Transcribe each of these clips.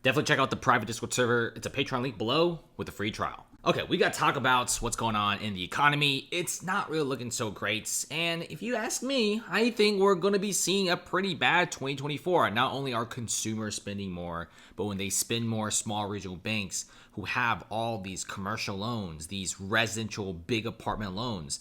Definitely check out the private Discord server. It's a Patreon link below with a free trial. Okay, we got to talk about what's going on in the economy. It's not really looking so great. And if you ask me, I think we're going to be seeing a pretty bad 2024. Not only are consumers spending more, but when they spend more, small regional banks who have all these commercial loans, these residential big apartment loans,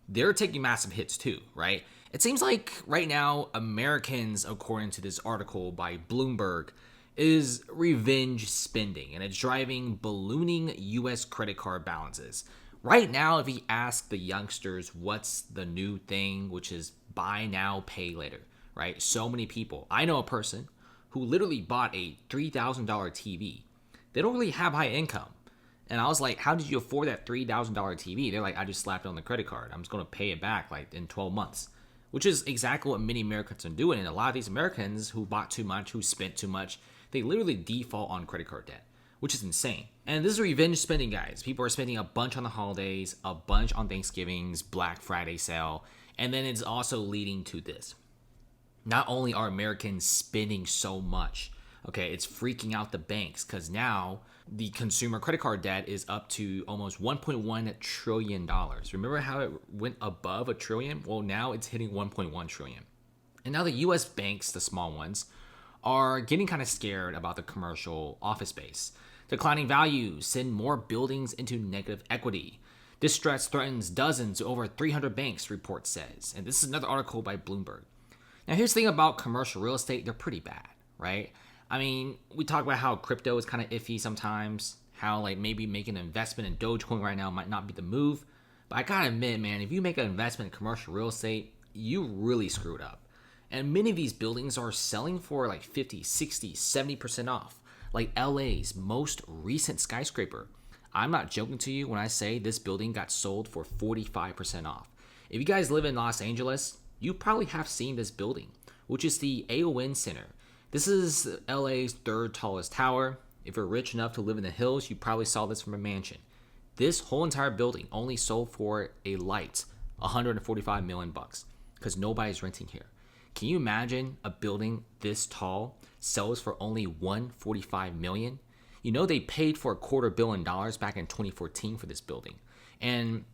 they're taking massive hits too, right? It seems like right now, Americans, according to this article by Bloomberg, is revenge spending, and it's driving ballooning US credit card balances. Right now, if you ask the youngsters what's the new thing, which is buy now, pay later, right? So many people. I know a person who literally bought a $3,000 TV. They don't really have high income. And I was like, how did you afford that $3,000 TV? They're like, I just slapped it on the credit card. I'm just going to pay it back like in 12 months, which is exactly what many Americans are doing. And a lot of these Americans who bought too much, who spent too much, they literally default on credit card debt, which is insane. And this is revenge spending, guys. People are spending a bunch on the holidays, a bunch on Thanksgiving's Black Friday sale, and then it's also leading to this. Not only are Americans spending so much, okay, it's freaking out the banks because now the consumer credit card debt is up to almost $1.1 trillion. Remember how it went above a trillion? Well, now it's hitting 1.1 trillion. And now the US banks, the small ones, are getting kind of scared about the commercial office space. Declining values send more buildings into negative equity. Distress threatens dozens to over 300 banks, report says. And this is another article by Bloomberg. Now, here's the thing about commercial real estate. They're pretty bad, right? I mean, we talk about how crypto is kind of iffy sometimes, how like maybe making an investment in Dogecoin right now might not be the move. But I gotta admit, man, if you make an investment in commercial real estate, you really screwed up. And many of these buildings are selling for like 50, 60, 70% off. Like LA's most recent skyscraper. I'm not joking to you when I say this building got sold for 45% off. If you guys live in Los Angeles, you probably have seen this building, which is the AON Center. This is LA's third tallest tower. If you're rich enough to live in the hills, you probably saw this from a mansion. This whole entire building only sold for a light $145 million because nobody's renting here. Can you imagine a building this tall sells for only $145 million? You know they paid for $250 million back in 2014 for this building. And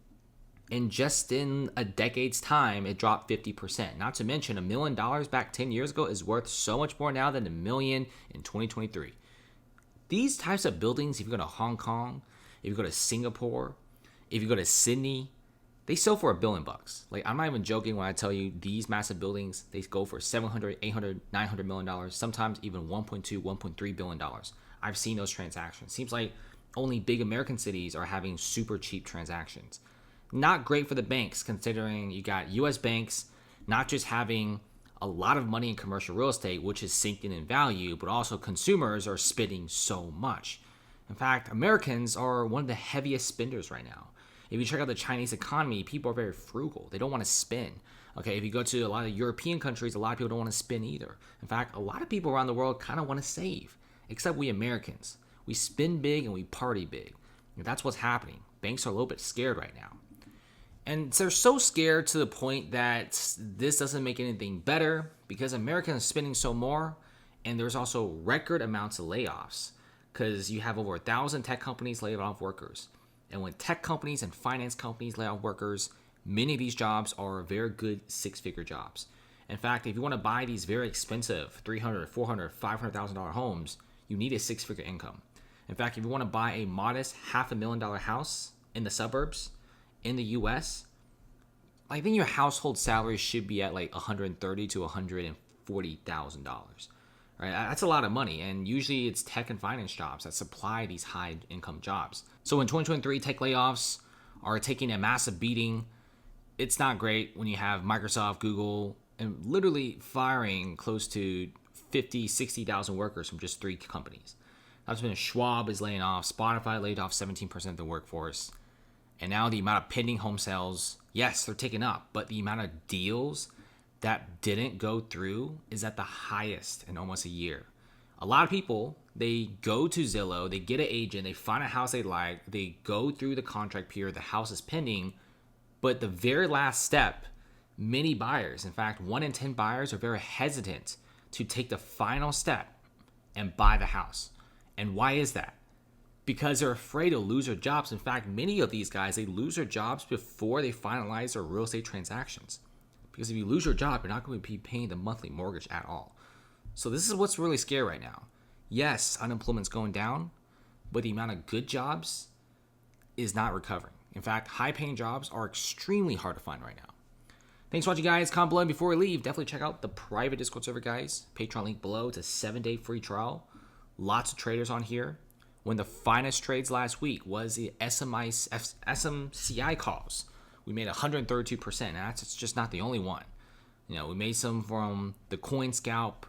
just in a decade's time, it dropped 50%. Not to mention $1 million back 10 years ago is worth so much more now than $1 million in 2023. These types of buildings, if you go to Hong Kong, if you go to Singapore, if you go to Sydney, they sell for $1 billion. Like, I'm not even joking when I tell you these massive buildings, they go for $700, $800, $900 million, sometimes even $1.2, $1.3 billion. I've seen those transactions. Seems like only big American cities are having super cheap transactions. Not great for the banks, considering you got US banks not just having a lot of money in commercial real estate, which is sinking in value, but also consumers are spending so much. In fact, Americans are one of the heaviest spenders right now. If you check out the Chinese economy, people are very frugal. They don't want to spend. Okay, if you go to a lot of European countries, a lot of people don't want to spend either. In fact, a lot of people around the world kind of want to save, except we Americans. We spend big and we party big. And that's what's happening. Banks are a little bit scared right now. And they're so scared to the point that this doesn't make anything better because Americans are spending so more, and there's also record amounts of layoffs because you have over 1,000 tech companies laying off workers. And when tech companies and finance companies lay off workers, many of these jobs are very good six-figure jobs. In fact, if you want to buy these very expensive $300,000, $400,000, $500,000 homes, you need a six-figure income. In fact, if you want to buy a modest $500,000 house in the suburbs in the U.S., I think your household salary should be at like $130,000 to $140,000. Right? That's a lot of money, and usually it's tech and finance jobs that supply these high-income jobs. So in 2023, tech layoffs are taking a massive beating. It's not great when you have Microsoft, Google, and literally firing close to 50, 60,000 workers from just 3 companies. That's when Schwab is laying off. Spotify laid off 17% of the workforce. And now the amount of pending home sales, yes, they're ticking up, but the amount of deals that didn't go through is at the highest in almost a year. A lot of people, they go to Zillow, they get an agent, they find a house they like, they go through the contract period, the house is pending, but the very last step, many buyers, in fact, 1 in 10 buyers are very hesitant to take the final step and buy the house. And why is that? Because they're afraid to lose their jobs. In fact, many of these guys, they lose their jobs before they finalize their real estate transactions. Because if you lose your job, you're not going to be paying the monthly mortgage at all. So this is what's really scary right now. Yes, unemployment's going down, but the amount of good jobs is not recovering. In fact, high-paying jobs are extremely hard to find right now. Thanks for watching, guys. Comment below, and before we leave, definitely check out the private Discord server, guys. Patreon link below. It's a 7-day free trial. Lots of traders on here. One of the finest trades last week was the SMCI calls. We made 132%, and that's just not the only one. You know, we made some from the Coin Scalp.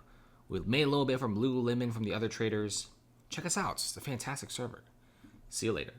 We made a little bit from Lululemon from the other traders. Check us out. It's a fantastic server. See you later.